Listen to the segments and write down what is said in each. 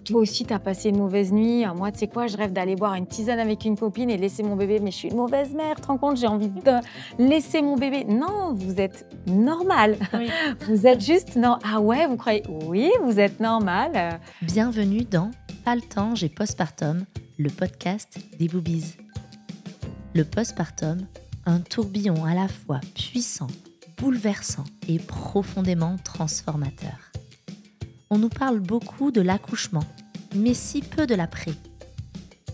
Toi aussi, t'as passé une mauvaise nuit. Moi, tu sais quoi, je rêve d'aller boire une tisane avec une copine et laisser mon bébé. Mais je suis une mauvaise mère, tu te rends compte, j'ai envie de laisser mon bébé. Non, vous êtes normal. Oui. Vous êtes juste... Non. Ah ouais, vous croyez... Oui, vous êtes normal. Bienvenue dans Pas le temps, j'ai postpartum, le podcast des boobies. Le postpartum, un tourbillon à la fois puissant, bouleversant et profondément transformateur. On nous parle beaucoup de l'accouchement, mais si peu de l'après.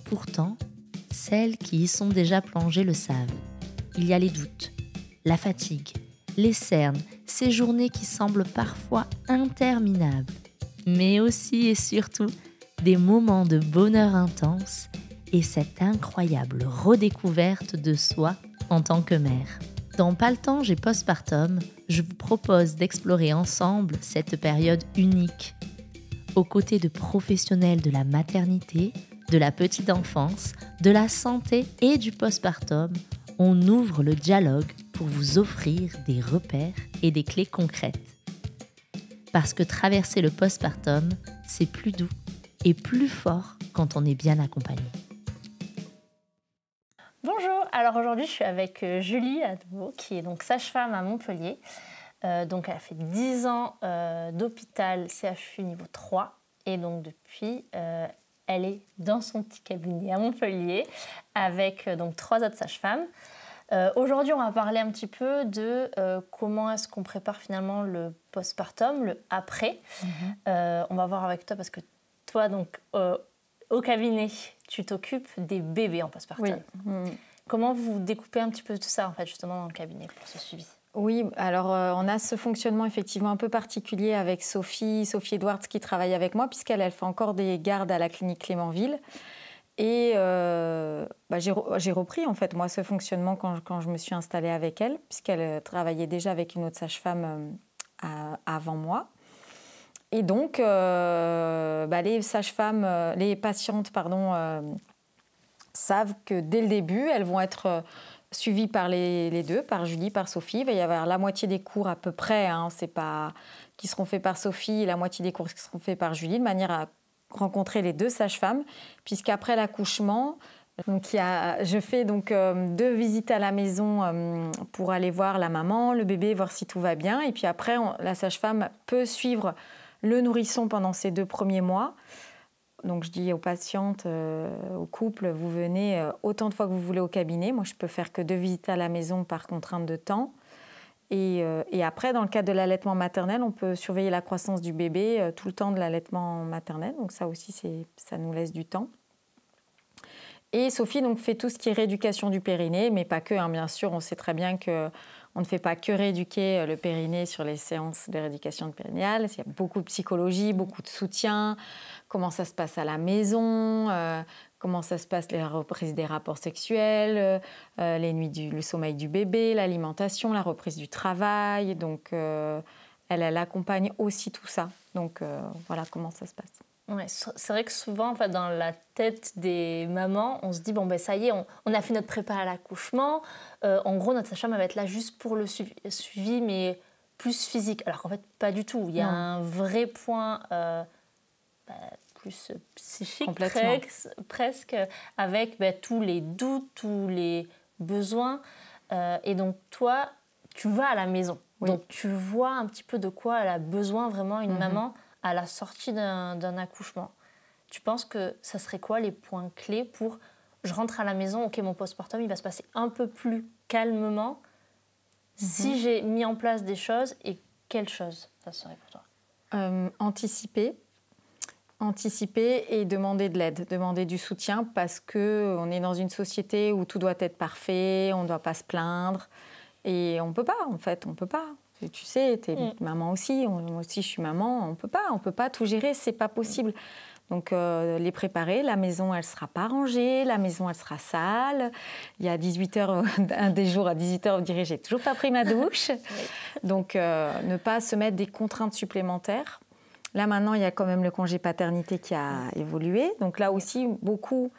Pourtant, celles qui y sont déjà plongées le savent. Il y a les doutes, la fatigue, les cernes, ces journées qui semblent parfois interminables, mais aussi et surtout des moments de bonheur intense et cette incroyable redécouverte de soi en tant que mère. Dans Pas le temps, j'ai postpartum, je vous propose d'explorer ensemble cette période unique. Aux côtés de professionnels de la maternité, de la petite enfance, de la santé et du postpartum, on ouvre le dialogue pour vous offrir des repères et des clés concrètes. Parce que traverser le postpartum, c'est plus doux et plus fort quand on est bien accompagné. Bonjour, alors aujourd'hui je suis avec Julie à nouveau, qui est donc sage-femme à Montpellier. Donc elle a fait 10 ans d'hôpital CHU niveau 3 et donc depuis elle est dans son petit cabinet à Montpellier avec donc 3 autres sages-femmes. Aujourd'hui on va parler un petit peu de comment est-ce qu'on prépare finalement le postpartum, le après. On va voir avec toi parce que toi donc au cabinet, tu t'occupes des bébés en postpartum. Oui. Comment vous découpez un petit peu tout ça, en fait, justement, dans le cabinet pour ce suivi? Oui, alors on a ce fonctionnement effectivement un peu particulier avec Sophie Edwards qui travaille avec moi, puisqu'elle fait encore des gardes à la clinique Clémenville. Et j'ai repris, en fait, moi, ce fonctionnement quand je me suis installée avec elle, puisqu'elle travaillait déjà avec une autre sage-femme avant moi. Et donc, les sages-femmes, les patientes, savent que dès le début, elles vont être suivies par les deux, par Julie, par Sophie. Il va y avoir la moitié des cours à peu près, qui seront faits par Sophie, et la moitié des cours qui seront faits par Julie, de manière à rencontrer les deux sages-femmes, puisqu'après l'accouchement, je fais 2 visites à la maison pour aller voir la maman, le bébé, voir si tout va bien. Et puis après, la sage-femme peut suivre le nourrisson pendant ces 2 premiers mois. Donc je dis aux patientes, aux couples, vous venez autant de fois que vous voulez au cabinet. Moi, je peux faire que 2 visites à la maison par contrainte de temps. Et après, dans le cadre de l'allaitement maternel, on peut surveiller la croissance du bébé tout le temps de l'allaitement maternel. Donc ça aussi, ça nous laisse du temps. Et Sophie fait tout ce qui est rééducation du périnée, mais pas que. Bien sûr, on sait très bien qu'on ne fait pas que rééduquer le périnée sur les séances de rééducation périnéale. Il y a beaucoup de psychologie, beaucoup de soutien. Comment ça se passe à la maison, comment ça se passe la reprise des rapports sexuels, les nuits le sommeil du bébé, l'alimentation, la reprise du travail. Donc, elle accompagne aussi tout ça. Donc, voilà comment ça se passe. Ouais, c'est vrai que souvent, en fait, dans la tête des mamans, on se dit, ça y est, on a fait notre prépa à l'accouchement. En gros, notre sage-femme va être là juste pour le suivi, mais plus physique. Alors qu'en fait, pas du tout. Il y a un vrai point plus psychique, presque, avec tous les doutes, tous les besoins. Et donc, toi, tu vas à la maison. Oui. Donc, tu vois un petit peu de quoi elle a besoin vraiment une maman à la sortie d'un accouchement. Tu penses que ça serait quoi les points clés pour je rentre à la maison, ok, mon postpartum, il va se passer un peu plus calmement si j'ai mis en place des choses, et quelles choses ça serait pour toi? Anticiper et demander de l'aide, demander du soutien, parce qu'on est dans une société où tout doit être parfait, on ne doit pas se plaindre, et on ne peut pas, en fait, on ne peut pas. Tu sais, tu es maman aussi, moi aussi je suis maman, on peut pas tout gérer, c'est pas possible. Donc les préparer, la maison elle sera pas rangée, la maison elle sera sale. Il y a 18h, un des jours à 18h, vous direz j'ai toujours pas pris ma douche. Donc ne pas se mettre des contraintes supplémentaires. Là maintenant il y a quand même le congé paternité qui a évolué. Donc là aussi beaucoup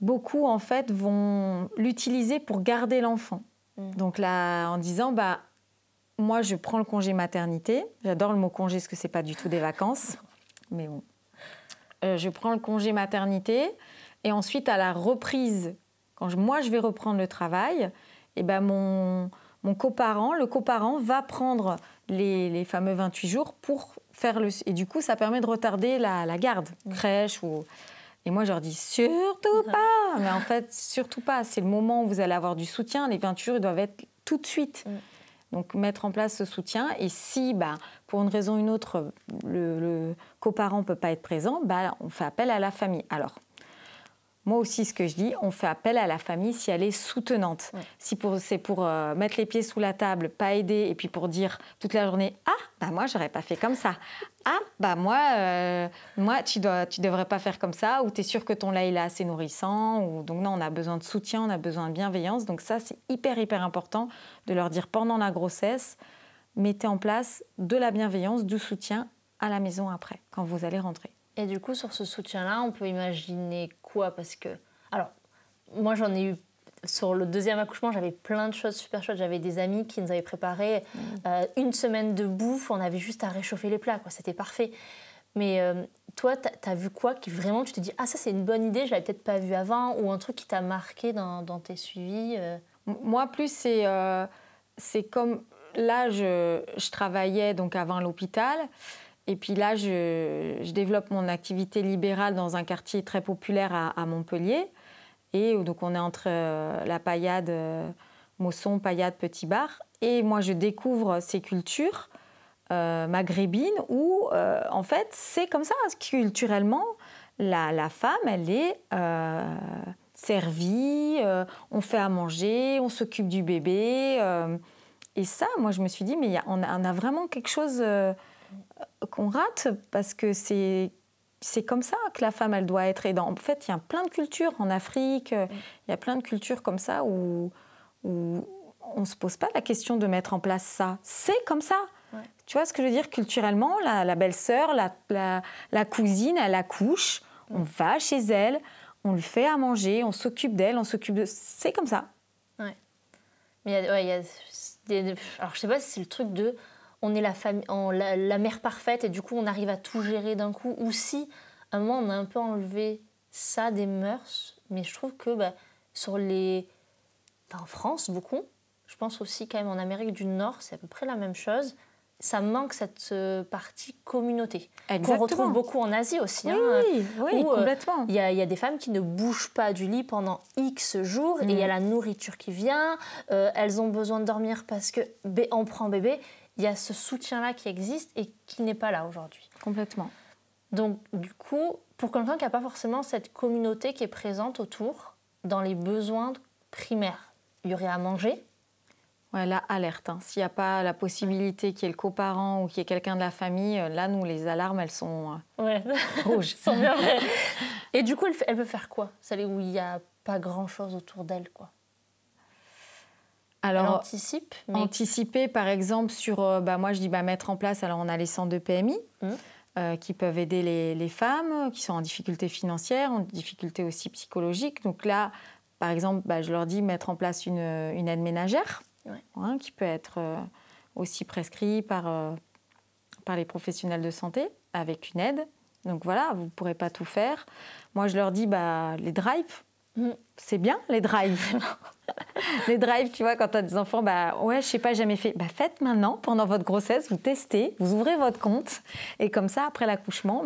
en fait vont l'utiliser pour garder l'enfant. Donc là en disant moi, je prends le congé maternité. J'adore le mot congé parce que ce n'est pas du tout des vacances. Mais bon, je prends le congé maternité et ensuite à la reprise, quand moi je vais reprendre le travail, et ben mon coparent, le coparent va prendre les fameux 28 jours pour faire le... Et du coup, ça permet de retarder la garde, crèche ou... Et moi, je leur dis surtout pas. Mais en fait, surtout pas. C'est le moment où vous allez avoir du soutien. Les 28 jours, ils doivent être tout de suite. Donc, mettre en place ce soutien. Et si, pour une raison ou une autre, le coparent ne peut pas être présent, on fait appel à la famille. Alors, moi aussi, ce que je dis, on fait appel à la famille si elle est soutenante. Si c'est pour mettre les pieds sous la table, pas aider, et puis pour dire toute la journée « Ah, moi, j'aurais pas fait comme ça. Ah, moi, tu devrais pas faire comme ça. » Ou « T'es sûr que ton lait il est assez nourrissant ?» ou... Donc non, on a besoin de soutien, on a besoin de bienveillance. Donc ça, c'est hyper, hyper important de leur dire pendant la grossesse, mettez en place de la bienveillance, du soutien à la maison après, quand vous allez rentrer. Et du coup, sur ce soutien-là, on peut imaginer quoi? Parce que, alors, moi, j'en ai eu, sur le deuxième accouchement, j'avais plein de choses super chouettes. J'avais des amis qui nous avaient préparé une semaine de bouffe. On avait juste à réchauffer les plats, quoi. C'était parfait. Mais toi, t'as vu quoi qui vraiment, tu te dis, ah, ça, c'est une bonne idée, je l'avais peut-être pas vu avant, ou un truc qui t'a marqué dans tes suivis Moi, plus, c'est comme... Là, je travaillais donc avant à l'hôpital. Et puis là, je développe mon activité libérale dans un quartier très populaire à Montpellier. Et donc, on est entre la Paillade, Mosson, Paillade, Petit Bar. Et moi, je découvre ces cultures maghrébines où, en fait, c'est comme ça. Culturellement, la femme, elle est servie, on fait à manger, on s'occupe du bébé. Et ça, moi, je me suis dit, mais on a vraiment quelque chose... qu'on rate parce que c'est comme ça que la femme, elle doit être. Et en fait, il y a plein de cultures en Afrique, il y a plein de cultures comme ça où on ne se pose pas la question de mettre en place ça. C'est comme ça. Ouais. Tu vois ce que je veux dire? Culturellement, la belle-sœur, la cousine, elle accouche, on va chez elle, on lui fait à manger, on s'occupe d'elle, on s'occupe de... C'est comme ça. Ouais. Mais il y a des... Alors, je sais pas si c'est le truc de... On est la mère parfaite et du coup, on arrive à tout gérer d'un coup. Ou si, à un moment, on a un peu enlevé ça des mœurs. Mais je trouve que en France, beaucoup. Je pense aussi quand même en Amérique du Nord, c'est à peu près la même chose. Ça manque cette partie communauté. Exactement. Qu'on retrouve beaucoup en Asie aussi. Oui, complètement. Il y a des femmes qui ne bougent pas du lit pendant X jours et il y a la nourriture qui vient. Elles ont besoin de dormir parce que on prend bébé. Il y a ce soutien-là qui existe et qui n'est pas là aujourd'hui. Complètement. Donc, du coup, pour quelqu'un qui n'a pas forcément cette communauté qui est présente autour, dans les besoins primaires, il y aurait à manger. Ouais, là, alerte. S'il n'y a pas la possibilité qu'il y ait le coparent ou qu'il y ait quelqu'un de la famille, là, nous, les alarmes, elles sont rouges. Elles sont bien vraies. Et du coup, elle peut faire quoi? Celle où il n'y a pas grand-chose autour d'elle, quoi. Alors, elle anticipe, mais... Anticiper, par exemple, sur... moi, je dis mettre en place... Alors, on a les centres de PMI qui peuvent aider les femmes qui sont en difficulté financière, en difficulté aussi psychologique. Donc là, par exemple, je leur dis mettre en place une aide ménagère qui peut être aussi prescrite par les professionnels de santé avec une aide. Donc voilà, vous ne pourrez pas tout faire. Moi, je leur dis les drives. C'est bien, les drives. Les drives, tu vois, quand tu as des enfants, je sais pas, jamais fait. Faites maintenant, pendant votre grossesse, vous testez, vous ouvrez votre compte. Et comme ça, après l'accouchement,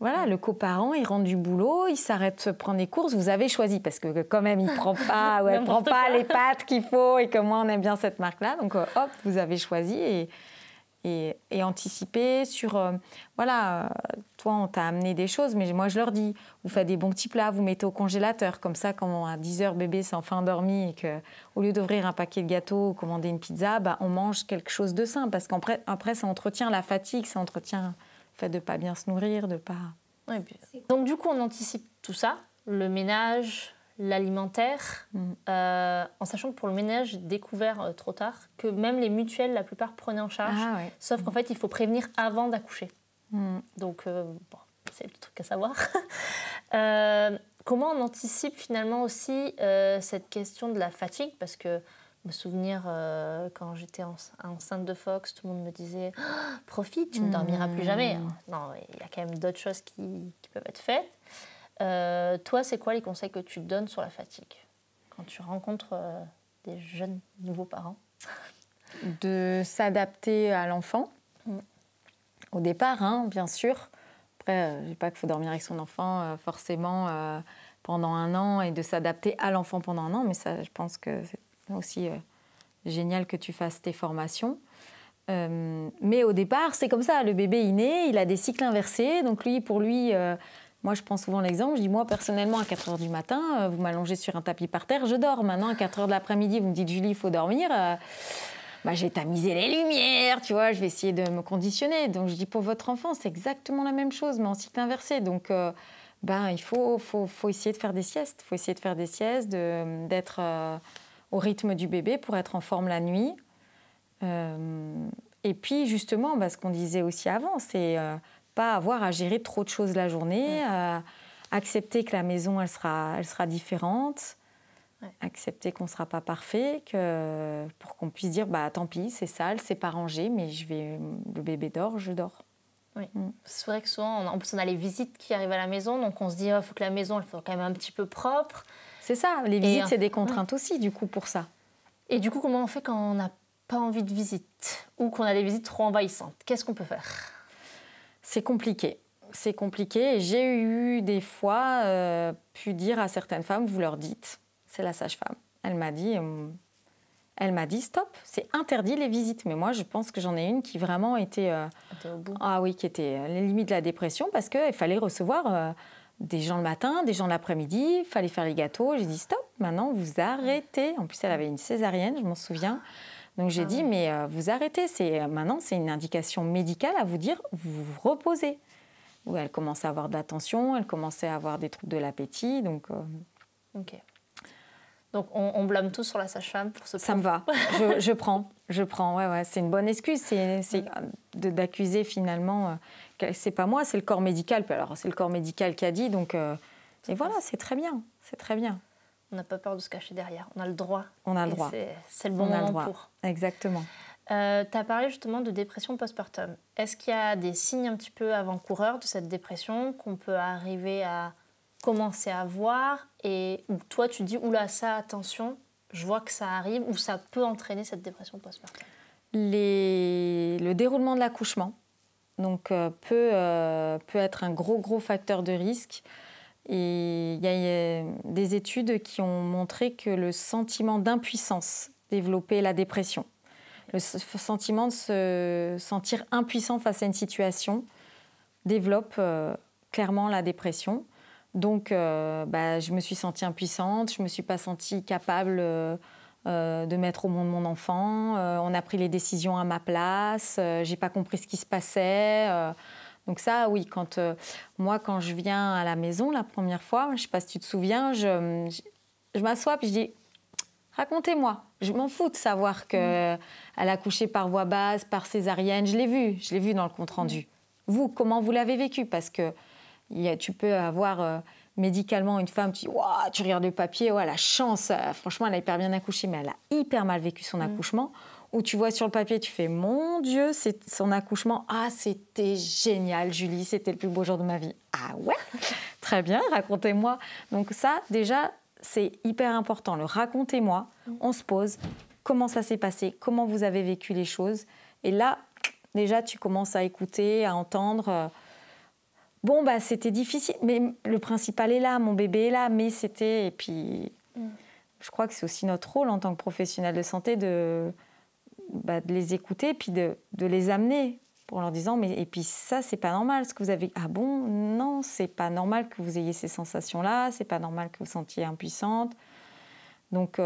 voilà, le coparent, il rentre du boulot, il s'arrête de prendre les courses. Vous avez choisi, parce que quand même, il ne prend pas, elle prend pas les pâtes qu'il faut et que moi, on aime bien cette marque-là. Donc, hop, vous avez choisi et anticiper sur... toi, on t'a amené des choses, mais moi, je leur dis, vous faites des bons petits plats, vous mettez au congélateur. Comme ça, quand à 10h, bébé s'est enfin endormi et qu'au lieu d'ouvrir un paquet de gâteaux ou commander une pizza, on mange quelque chose de sain. Parce qu'après, ça entretient la fatigue, ça entretient le fait de ne pas bien se nourrir, de pas... Ouais, donc, du coup, on anticipe tout ça, le ménage... l'alimentaire, en sachant que pour le ménage, j'ai découvert trop tard que même les mutuelles, la plupart prenaient en charge, sauf qu'en fait, il faut prévenir avant d'accoucher. Donc, c'est le truc à savoir. Comment on anticipe finalement aussi cette question de la fatigue? Parce que me souvenir, quand j'étais enceinte de Fox, tout le monde me disait « Profite, tu ne dormiras plus jamais ». Non, il y a quand même d'autres choses qui peuvent être faites. Toi, c'est quoi les conseils que tu donnes sur la fatigue quand tu rencontres des jeunes nouveaux parents? De s'adapter à l'enfant, au départ, hein, bien sûr. Après, je ne dis pas qu'il faut dormir avec son enfant forcément pendant 1 an et de s'adapter à l'enfant pendant 1 an, mais ça, je pense que c'est aussi génial que tu fasses tes formations. Mais au départ, c'est comme ça. Le bébé, il naît, il a des cycles inversés. Donc pour lui, moi, je prends souvent l'exemple. Je dis, moi, personnellement, à 4 h du matin, vous m'allongez sur un tapis par terre, je dors. Maintenant, à 4 h de l'après-midi, vous me dites, Julie, il faut dormir. Je vais tamiser les lumières, tu vois, je vais essayer de me conditionner. Donc, je dis, pour votre enfant, c'est exactement la même chose, mais en cycle inversé. Donc, il faut essayer de faire des siestes. Il faut essayer de faire des siestes, d'être au rythme du bébé pour être en forme la nuit. Et puis, justement, ce qu'on disait aussi avant, c'est pas avoir à gérer trop de choses la journée, accepter que la maison, elle sera différente. Accepter qu'on ne sera pas parfait, pour qu'on puisse dire tant pis, c'est sale, c'est pas rangé, mais le bébé dort, je dors. Oui. C'est vrai que souvent, en plus, on a les visites qui arrivent à la maison, donc on se dit il faut que la maison elle soit quand même un petit peu propre. C'est ça, les visites, c'est des contraintes aussi, du coup, pour ça. Et du coup, comment on fait quand on n'a pas envie de visite ou qu'on a des visites trop envahissantes? Qu'est-ce qu'on peut faire? C'est compliqué. C'est compliqué. Et j'ai eu des fois pu dire à certaines femmes, vous leur dites. C'est la sage-femme. Elle m'a dit stop, c'est interdit les visites. Mais moi, je pense que j'en ai une qui vraiment était au bout. Qui était à la limite de la dépression parce qu'il fallait recevoir des gens le matin, des gens l'après-midi, il fallait faire les gâteaux. J'ai dit stop, maintenant vous arrêtez. En plus, elle avait une césarienne, je m'en souviens. Donc j'ai dit mais vous arrêtez. Maintenant, c'est une indication médicale à vous dire vous vous reposez. Où elle commençait à avoir de la tension, elle commençait à avoir des troubles de l'appétit. Donc ok. Donc, on blâme tout sur la sage-femme pour ce Ça me va. Je prends. Ouais. C'est une bonne excuse. C'est d'accuser finalement que c'est pas moi, c'est le corps médical. Alors, c'est le corps médical qui a dit. Donc, et voilà, c'est très bien. C'est très bien. On n'a pas peur de se cacher derrière. On a le droit. On a le droit. C'est le bon moment pour. Exactement. Tu as parlé justement de dépression postpartum. Est-ce qu'il y a des signes un petit peu avant-coureurs de cette dépression qu'on peut arriver à commencer à voir et où toi tu dis oula ça attention je vois que ça arrive ou ça peut entraîner cette dépression postpartum? Le déroulement de l'accouchement donc peut être un gros facteur de risque et il y a des études qui ont montré que le sentiment d'impuissance développait la dépression. Le sentiment de se sentir impuissant face à une situation développe clairement la dépression. Donc, je me suis sentie impuissante, je ne me suis pas sentie capable de mettre au monde mon enfant. On a pris les décisions à ma place, je n'ai pas compris ce qui se passait. Donc ça, oui, quand je viens à la maison la première fois, je ne sais pas si tu te souviens, je m'assois et je dis « Racontez-moi ». Je m'en fous de savoir qu'elle a accouché par voie basse, par césarienne. Je l'ai vu dans le compte-rendu. Vous, comment vous l'avez vécu? Parce que tu peux avoir médicalement une femme, tu regardes le papier, la chance, franchement, elle a hyper bien accouché, mais elle a hyper mal vécu son accouchement. Ou tu vois sur le papier, tu fais, mon Dieu, c'est son accouchement. Ah, c'était génial, Julie, c'était le plus beau jour de ma vie. Ah ouais, très bien, racontez-moi. Donc ça, déjà, c'est hyper important. Le racontez-moi, on se pose, comment ça s'est passé, comment vous avez vécu les choses. Et là, déjà, tu commences à écouter, à entendre... c'était difficile, mais le principal est là, mon bébé est là, mais c'était... Et puis, je crois que c'est aussi notre rôle en tant que professionnel de santé de les écouter, puis de les amener pour leur disant, et puis ça, c'est pas normal, ce que vous avez... Ah bon? Non, c'est pas normal que vous ayez ces sensations-là, c'est pas normal que vous sentiez impuissante. Donc,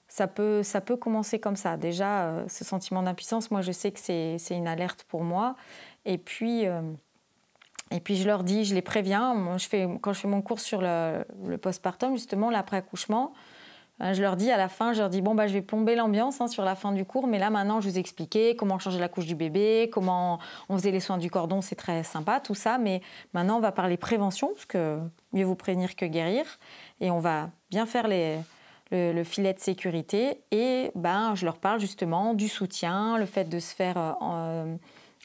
ça peut commencer comme ça. Déjà, ce sentiment d'impuissance, moi, je sais que c'est une alerte pour moi. Et puis, je leur dis, je les préviens. Moi, quand je fais mon cours sur le postpartum, justement, l'après-accouchement, je leur dis à la fin, je vais plomber l'ambiance sur la fin du cours, mais là, maintenant, je vous ai expliqué comment changer la couche du bébé, comment on faisait les soins du cordon, c'est très sympa, tout ça. Mais maintenant, on va parler prévention, parce que mieux vous prévenir que guérir. Et on va bien faire le filet de sécurité. Et je leur parle justement du soutien, le fait de se faire,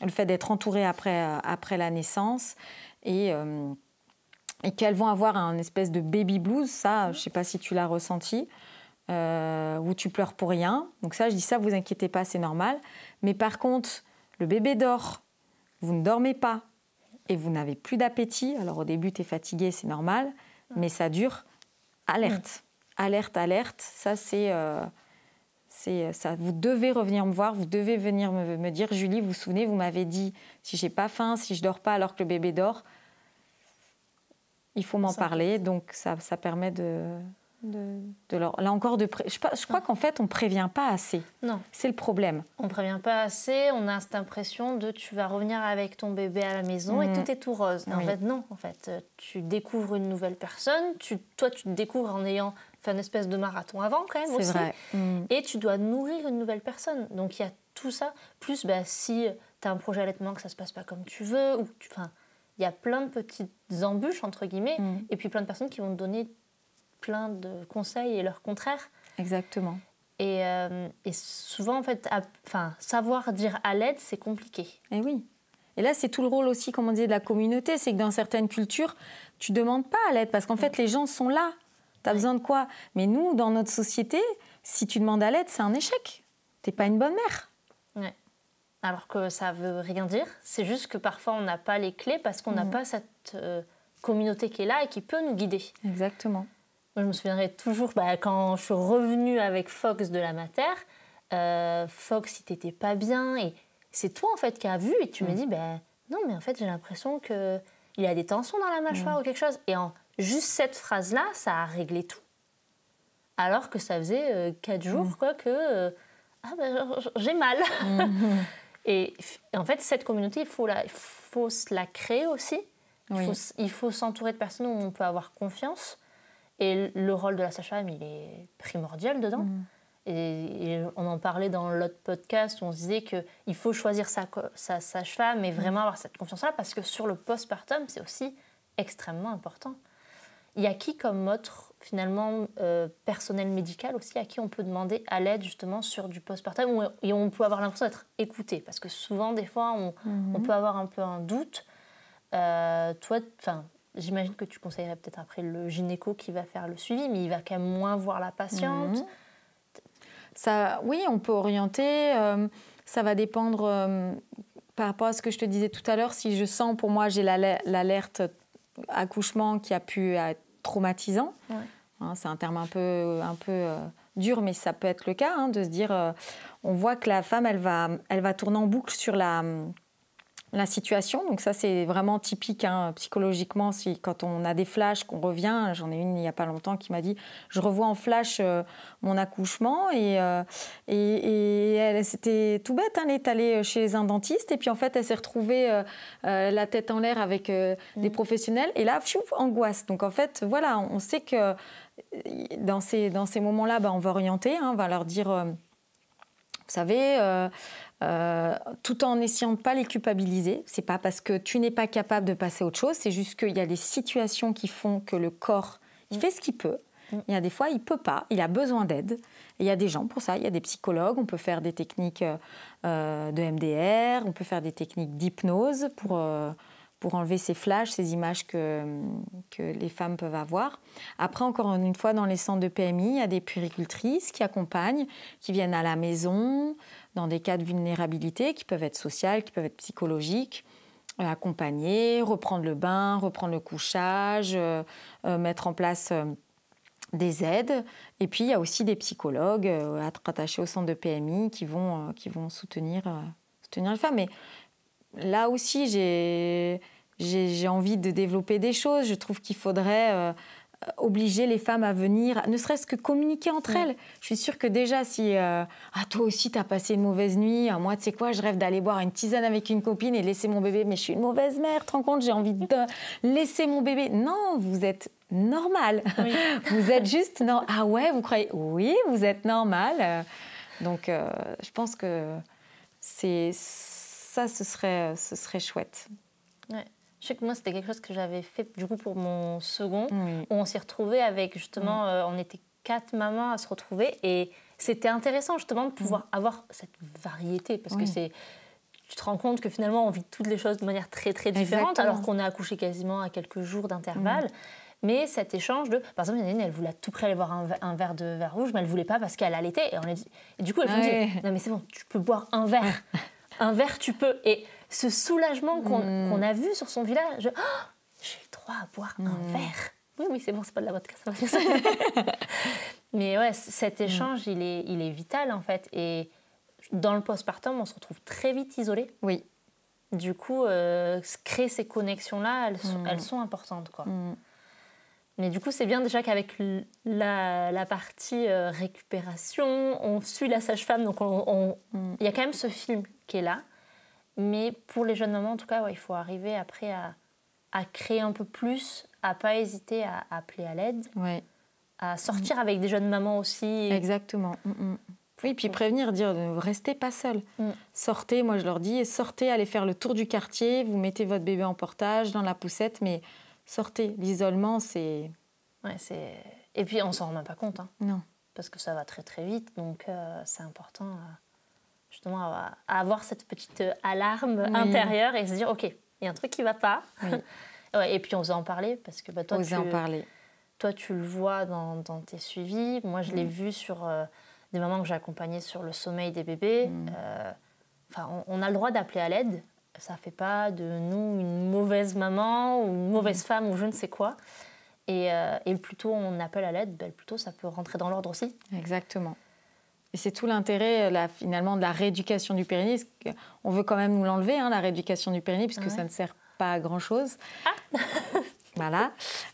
le fait d'être entouré après la naissance et qu'elles vont avoir un espèce de baby blues. Ça, je ne sais pas si tu l'as ressenti, où tu pleures pour rien. Donc ça, je dis ça, vous inquiétez pas, c'est normal. Mais par contre, le bébé dort, vous ne dormez pas et vous n'avez plus d'appétit. Alors au début, tu es fatigué, c'est normal, mais ça dure. Alerte, alerte. Ça, c'est ça. Vous devez revenir me voir, vous devez venir me dire, Julie, vous vous souvenez, vous m'avez dit, si j'ai pas faim, si je dors pas alors que le bébé dort, il faut m'en parler. Donc ça permet de leur... Là encore, je crois qu'en fait, on ne prévient pas assez. Non. C'est le problème. On ne prévient pas assez, on a cette impression de tu vas revenir avec ton bébé à la maison et tout est tout rose. En fait, non. En fait, tu découvres une nouvelle personne, toi, tu te découvres en ayant fait une espèce de marathon avant quand même aussi. C'est vrai. Et tu dois nourrir une nouvelle personne. Donc, il y a tout ça. Plus, si tu as un projet d'allaitement que ça ne se passe pas comme tu veux, il y a plein de petites embûches, entre guillemets, et puis plein de personnes qui vont te donner plein de conseils et leur contraire. Exactement. Et souvent, en fait, savoir dire à l'aide, c'est compliqué. Et oui. Et là, c'est tout le rôle aussi, comme on disait, de la communauté. C'est que dans certaines cultures, tu ne demandes pas à l'aide parce qu'en fait, les gens sont là. Tu as besoin de quoi? Mais nous, dans notre société, si tu demandes à l'aide, c'est un échec. Tu n'es pas une bonne mère. Ouais. Alors que ça ne veut rien dire. C'est juste que parfois, on n'a pas les clés parce qu'on n'a pas cette communauté qui est là et qui peut nous guider. Exactement. Moi, je me souviendrai toujours, quand je suis revenue avec Fox de la mater, Fox, il t'était pas bien. Et c'est toi, en fait, qui as vu. Et tu me dis, non, mais en fait, j'ai l'impression qu'il a des tensions dans la mâchoire ou quelque chose. Et juste cette phrase-là, ça a réglé tout. Alors que ça faisait 4 jours que j'ai mal. Et en fait, cette communauté, il faut se la créer aussi. Il faut s'entourer de personnes où on peut avoir confiance. Et le rôle de la sage-femme, il est primordial dedans. Et on en parlait dans l'autre podcast où on se disait qu'il faut choisir sa sage-femme et vraiment avoir cette confiance-là parce que sur le postpartum, c'est aussi extrêmement important. Il y a qui comme autre, finalement, personnel médical aussi, à qui on peut demander à l'aide justement sur du postpartum et on peut avoir l'impression d'être écouté parce que souvent, des fois, on peut avoir un peu un doute. Toi, j'imagine que tu conseillerais peut-être après le gynéco qui va faire le suivi, mais il va quand même moins voir la patiente. Oui, on peut orienter. Ça va dépendre par rapport à ce que je te disais tout à l'heure. Si je sens, pour moi, j'ai l'alerte accouchement qui a pu être traumatisant. C'est un terme un peu dur, mais ça peut être le cas, de se dire, on voit que la femme, elle va tourner en boucle sur la situation. Donc ça, c'est vraiment typique psychologiquement. Quand on a des flashs, qu'on revient, j'en ai une il n'y a pas longtemps qui m'a dit, je revois en flash mon accouchement et elle, c'était tout bête, elle est allée chez un dentiste et puis en fait, elle s'est retrouvée la tête en l'air avec des professionnels et là, angoisse. Donc en fait, voilà, on sait que dans ces moments-là, on va orienter, on va leur dire, vous savez... tout en essayant de ne pas les culpabiliser. C'est pas parce que tu n'es pas capable de passer à autre chose, c'est juste qu'il y a des situations qui font que le corps, il fait ce qu'il peut. Il y a des fois, il ne peut pas, il a besoin d'aide. Et il y a des gens pour ça, il y a des psychologues, on peut faire des techniques de MDR, on peut faire des techniques d'hypnose pour enlever ces flashs, ces images que les femmes peuvent avoir. Après, encore une fois, dans les centres de PMI, il y a des puéricultrices qui accompagnent, qui viennent à la maison, dans des cas de vulnérabilité qui peuvent être sociales, qui peuvent être psychologiques, accompagner, reprendre le bain, reprendre le couchage, mettre en place des aides. Et puis, il y a aussi des psychologues attachés au centre de PMI qui vont soutenir les femmes. Mais là aussi, j'ai envie de développer des choses. Je trouve qu'il faudrait obliger les femmes à venir, ne serait-ce que communiquer entre elles. Je suis sûre que déjà, si toi aussi, tu as passé une mauvaise nuit, moi, tu sais quoi, je rêve d'aller boire une tisane avec une copine et laisser mon bébé, mais je suis une mauvaise mère, tu te rends compte, j'ai envie de laisser mon bébé. Non, vous êtes normal. Oui. Vous êtes juste... Non. Ah ouais, vous croyez... Oui, vous êtes normal. Donc, je pense que ça, ce serait chouette. Ouais. Je sais que moi, c'était quelque chose que j'avais fait du coup pour mon second, où on s'y retrouvait avec justement, on était 4 mamans à se retrouver. Et c'était intéressant justement de pouvoir avoir cette variété parce que tu te rends compte que finalement on vit toutes les choses de manière très très différente. Exactement. Alors qu'on a accouché quasiment à quelques jours d'intervalle. Mais cet échange de... Par exemple, il y en a une, elle voulait à tout près aller boire un verre de vin rouge, mais elle ne voulait pas parce qu'elle allaitait. Et du coup, elle me dit, non mais c'est bon, tu peux boire un verre. Un verre, tu peux. Et ce soulagement qu'on a vu sur son visage, j'ai le droit à boire un verre. Oui, c'est bon, c'est pas de la vodka, ça va faire ça. Mais ouais, cet échange, il est vital en fait. Et dans le postpartum, on se retrouve très vite isolé. Oui. Du coup, créer ces connexions-là, elles sont importantes, quoi. Mais du coup, c'est bien déjà qu'avec la partie récupération, on suit la sage-femme. Donc, il y a quand même ce film qui est là. Mais pour les jeunes mamans, en tout cas, il faut arriver après à créer un peu plus, à ne pas hésiter à appeler à l'aide, à sortir avec des jeunes mamans aussi. Exactement. Oui, puis prévenir, dire ne restez pas seul. Sortez, moi je leur dis, sortez, allez faire le tour du quartier, vous mettez votre bébé en portage dans la poussette, mais... Sortez, l'isolement, c'est... Ouais, et puis, on ne s'en rend même pas compte. Hein, non. Parce que ça va très, très vite. Donc, c'est important, justement, à avoir cette petite alarme intérieure et se dire, OK, il y a un truc qui ne va pas. Et puis, oser en parler. Parce que toi, tu le vois dans tes suivis. Moi, je l'ai vu sur des mamans que j'ai accompagnées sur le sommeil des bébés. On a le droit d'appeler à l'aide. Ça ne fait pas de nous une mauvaise maman ou une mauvaise femme ou je ne sais quoi. Et plus tôt on appelle à l'aide, plus tôt ça peut rentrer dans l'ordre aussi. Exactement. Et c'est tout l'intérêt finalement de la rééducation du périnée. On veut quand même nous l'enlever, la rééducation du périnée, puisque ça ne sert pas à grand-chose. Voilà.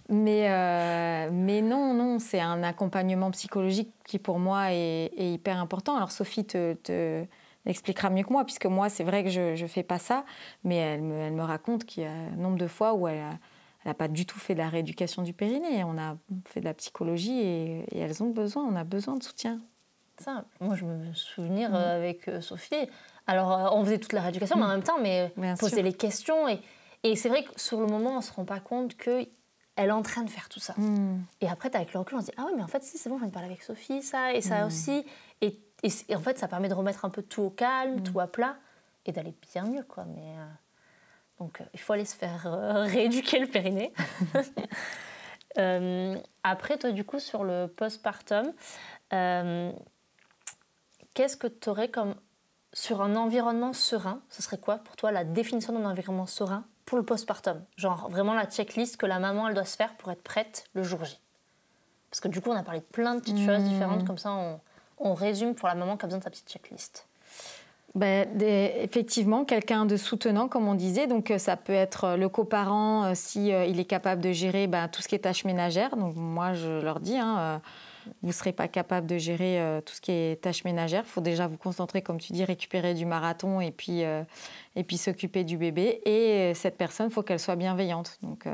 Mais non, c'est un accompagnement psychologique qui pour moi est hyper important. Alors Sophie expliquera mieux que moi, puisque moi, c'est vrai que je ne fais pas ça, mais elle me raconte qu'il y a un nombre de fois où elle n'a pas du tout fait de la rééducation du périnée. On a fait de la psychologie et elles ont besoin, on a besoin de soutien. Ça, moi, je me souviens avec Sophie. Alors, on faisait toute la rééducation, mais en même temps, poser les questions. Et c'est vrai que sur le moment, on ne se rend pas compte qu'elle est en train de faire tout ça. Et après, avec le recul, on se dit, ah oui, mais en fait, si, c'est bon, je viens de parler avec Sophie, ça, et ça aussi. Et en fait, ça permet de remettre un peu tout au calme, tout à plat, et d'aller bien mieux, quoi. Donc, il faut aller se faire rééduquer le périnée. Après, toi, du coup, sur le postpartum, qu'est-ce que tu aurais comme... Sur un environnement serein, ce serait quoi, pour toi, la définition d'un environnement serein pour le postpartum? Genre, vraiment la checklist que la maman, elle doit se faire pour être prête le jour J. Parce que du coup, on a parlé de plein de petites choses différentes, comme ça, on résume pour la maman qui a besoin de sa petite checklist. Effectivement, quelqu'un de soutenant, comme on disait. Donc, ça peut être le coparent si il est capable de gérer tout ce qui est tâches ménagères. Donc, moi, je leur dis, vous ne serez pas capable de gérer tout ce qui est tâches ménagères. Il faut déjà vous concentrer, comme tu dis, récupérer du marathon et puis s'occuper du bébé. Et cette personne, il faut qu'elle soit bienveillante. Donc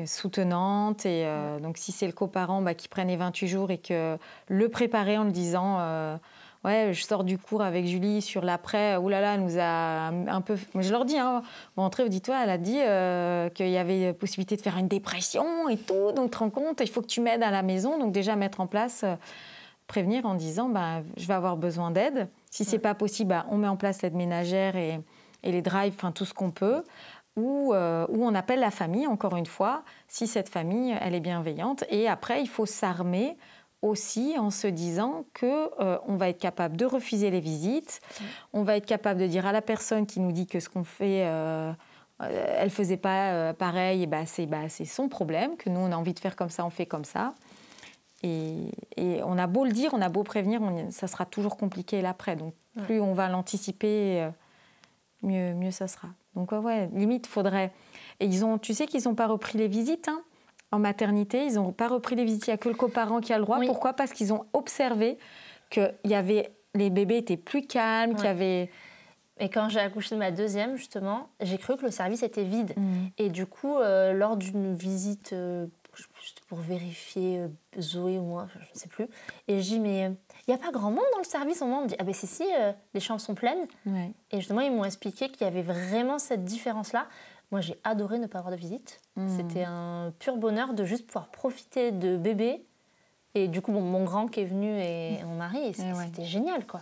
soutenante. Et donc, si c'est le coparent qui prenne les 28 jours et que le préparer en le disant... je sors du cours avec Julie sur l'après. Ouh là là, elle nous a un peu... Je leur dis, vous rentrez, vous dites, elle a dit qu'il y avait possibilité de faire une dépression et tout. Donc, tu te rends compte, il faut que tu m'aides à la maison. Donc, déjà, mettre en place, prévenir en disant, je vais avoir besoin d'aide. Si ce n'est pas possible, on met en place l'aide ménagère et les drives, tout ce qu'on peut. Ou on appelle la famille, encore une fois, si cette famille, elle est bienveillante. Et après, il faut s'armer aussi en se disant qu'on va être capable de refuser les visites, on va être capable de dire à la personne qui nous dit que ce qu'on fait, elle ne faisait pas pareil, et c'est son problème, que nous on a envie de faire comme ça, on fait comme ça. Et on a beau le dire, on a beau prévenir, ça sera toujours compliqué l'après. Donc plus on va l'anticiper, mieux ça sera. Donc limite, faudrait... Et tu sais qu'ils n'ont pas repris les visites, en maternité, ils n'ont pas repris les visites, il n'y a que le coparent qui a le droit. Oui. Pourquoi ? Parce qu'ils ont observé que les bébés étaient plus calmes, qu'il y avait... Et quand j'ai accouché de ma deuxième, justement, j'ai cru que le service était vide. Et du coup, lors d'une visite pour vérifier Zoé ou moi, je ne sais plus, et je dis, mais il n'y a pas grand monde dans le service. On me dit, si, les chambres sont pleines. Ouais. Et justement, ils m'ont expliqué qu'il y avait vraiment cette différence-là. Moi, j'ai adoré ne pas avoir de visite. C'était un pur bonheur de juste pouvoir profiter de bébé Et du coup, mon grand qui est venu et mon mari, et c'était génial, quoi.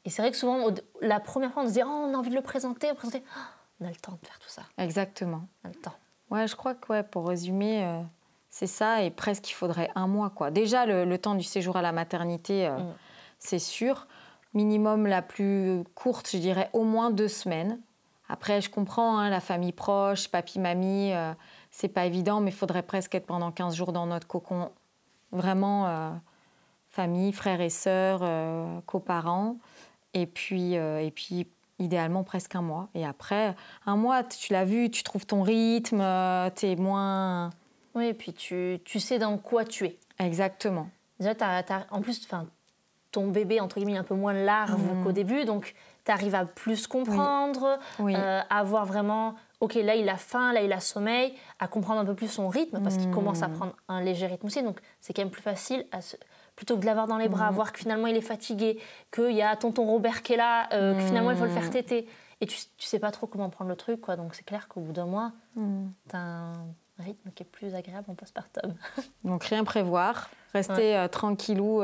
Et c'est vrai que souvent, la première fois, on se dit, on a envie de le présenter. Oh, on a le temps de faire tout ça. Exactement. On a le temps. Ouais, je crois que pour résumer, c'est ça. Et presque, il faudrait 1 mois, quoi. Déjà, le temps du séjour à la maternité, c'est sûr. Minimum la plus courte, je dirais au moins 2 semaines. Après, je comprends, la famille proche, papy, mamie, c'est pas évident, mais il faudrait presque être pendant 15 jours dans notre cocon. Vraiment, famille, frères et sœurs, coparents. Et puis, idéalement, presque 1 mois. Et après, 1 mois, tu l'as vu, tu trouves ton rythme, t'es moins... Oui, et puis tu sais dans quoi tu es. Exactement. Déjà, en plus, ton bébé, entre guillemets, est un peu moins larve qu'au début, donc tu arrives à plus comprendre, à voir vraiment, OK, là, il a faim, là, il a sommeil, à comprendre un peu plus son rythme, parce qu'il commence à prendre un léger rythme aussi, donc c'est quand même plus facile, plutôt que de l'avoir dans les bras, voir que finalement, il est fatigué, qu'il y a tonton Robert qui est là, que finalement, il faut le faire téter. Et tu sais pas trop comment prendre le truc, quoi. Donc c'est clair qu'au bout d'un mois, tu as un rythme qui est plus agréable en postpartum. Donc rien prévoir, rester tranquillou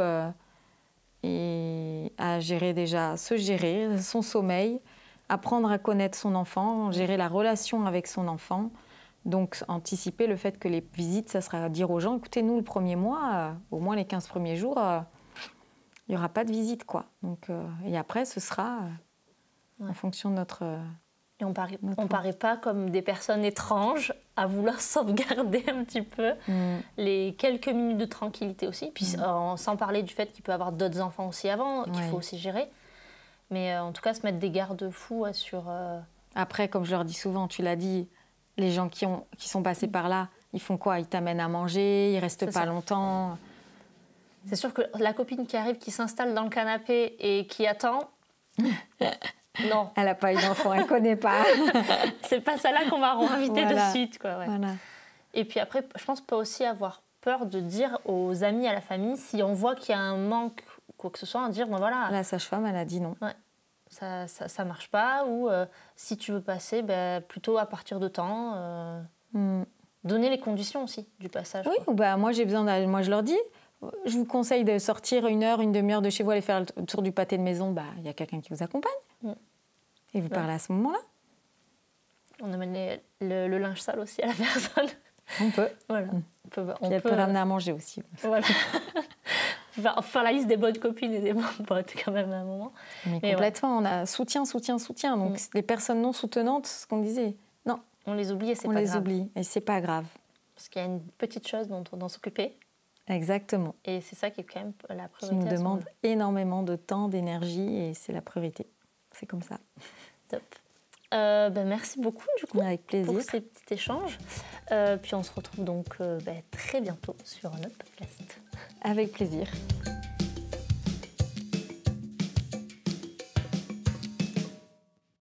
et à gérer déjà, se gérer, son sommeil, apprendre à connaître son enfant, gérer la relation avec son enfant. Donc anticiper le fait que les visites, ça sera dire aux gens, écoutez, nous, le premier mois, au moins les 15 premiers jours, il n'y aura pas de visite, quoi. Donc, et après, ce sera en fonction de notre... Et on paraît pas comme des personnes étranges à vouloir sauvegarder un petit peu les quelques minutes de tranquillité aussi. Puis sans parler du fait qu'il peut y avoir d'autres enfants aussi avant, qu'il faut aussi gérer. Mais en tout cas, se mettre des garde-fous sur... Après, comme je leur dis souvent, tu l'as dit, les gens qui sont passés par là, ils font quoi? Ils t'amènent à manger, ils restent pas longtemps. C'est sûr que la copine qui arrive, qui s'installe dans le canapé et qui attend... Non. Elle n'a pas eu d'enfant, elle ne connaît pas. C'est pas celle-là qu'on va réinviter de suite, quoi. Ouais. Voilà. Et puis après, je pense pas aussi avoir peur de dire aux amis, à la famille, si on voit qu'il y a un manque, quoi que ce soit, dire, bon voilà. La sage-femme, elle a dit non. Ouais. Ça marche pas, ou si tu veux passer, plutôt à partir de temps. Donner les conditions aussi du passage. Oui, moi j'ai besoin moi je leur dis, je vous conseille de sortir 1 heure, une demi-heure de chez vous, aller faire le tour du pâté de maison, il y a quelqu'un qui vous accompagne. Et vous parlez à ce moment-là. On amène le linge sale aussi à la personne. On peut. Voilà. Elle peut ramener à manger aussi. Voilà. Faire la liste des bonnes copines et des bons potes quand même à un moment. Mais complètement, on a soutien. Donc les personnes non soutenantes, ce qu'on disait, non. On les oublie et c'est pas grave. On les oublie et c'est pas grave. Parce qu'il y a une petite chose dont on doit s'occuper. Exactement. Et c'est ça qui est quand même la priorité. Qui nous demande énormément de temps, d'énergie et c'est la priorité. C'est comme ça. Top. Merci beaucoup du coup. Avec plaisir. Pour ces petits échanges. Puis on se retrouve donc très bientôt sur notre podcast. Avec plaisir.